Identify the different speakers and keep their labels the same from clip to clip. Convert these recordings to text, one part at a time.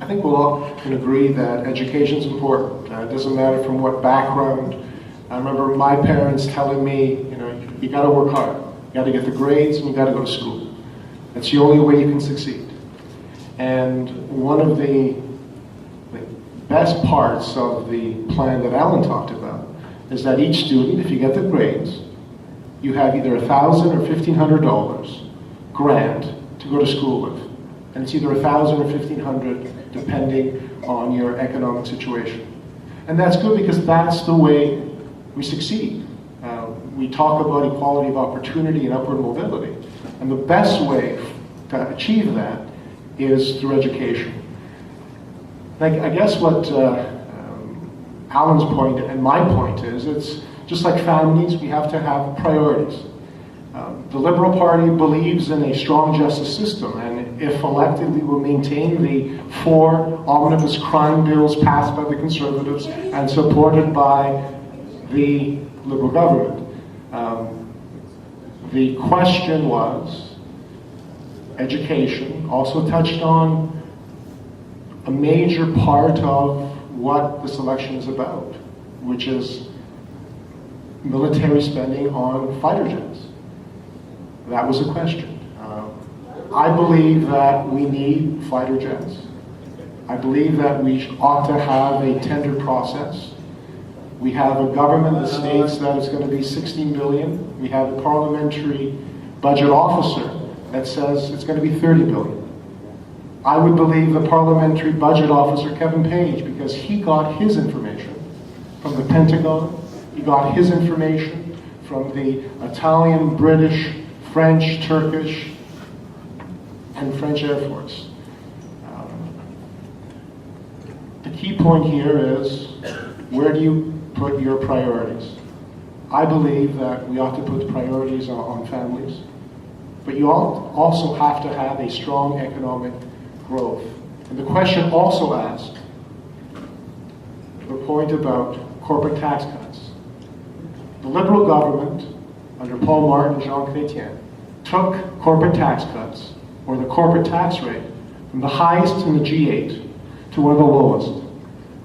Speaker 1: I think we'll all can agree that education is important. It doesn't matter from what background. I remember my parents telling me, you got to work hard. You got to get the grades and you got to go to school. That's the only way you can succeed. And one of the best parts of the plan that Alan talked about is that each student, if you get the grades, you have either $1,000 or $1,500 grant to go to school with. And it's either $1,000 or $1,500 depending on your economic situation. And that's good because that's the way we succeed. We talk about equality of opportunity and upward mobility. And the best way to achieve that is through education. I guess what Alan's point and my point is, it's just like families, we have to have priorities. The Liberal Party believes in a strong justice system, and if elected, we will maintain the 4 omnibus crime bills passed by the Conservatives and supported by the Liberal government. The question was education, also touched on a major part of what this election is about, which is military spending on fighter jets. That was a question. I believe that we need fighter jets. I believe that we ought to have a tender process. We have a government that states that it's going to be $16 billion. We have a parliamentary budget officer that says it's going to be $30 billion. I would believe the parliamentary budget officer, Kevin Page, because he got his information from the Pentagon. He got his information from the Italian, British, French, Turkish, and French Air Force. The key point here is, where do you put your priorities? I believe that we ought to put the on families, but you also have to have a strong economic growth. And the question also asked, the point about corporate tax cuts. The Liberal government, under Paul Martin and Jean Chrétien, took corporate tax cuts, or the corporate tax rate, from the highest in the G8 to one of the lowest.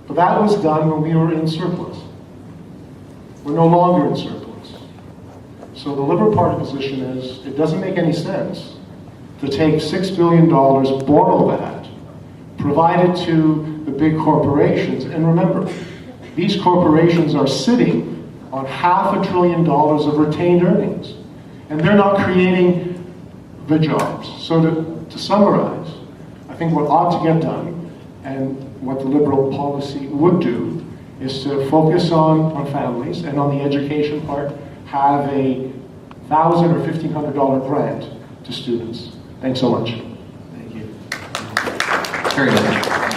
Speaker 1: But that was done when we were in surplus. We're no longer in surplus. So the Liberal Party position is, it doesn't make any sense to take $6 billion, borrow that, provide it to the big corporations. And remember, these corporations are sitting on $500 billion of retained earnings. And they're not creating the jobs. So to summarize, I think what ought to get done, and what the Liberal policy would do, is to focus on families, and on the education part, have a $1,000 or $1,500 grant to students. Thanks so much.
Speaker 2: Thank you. Very good.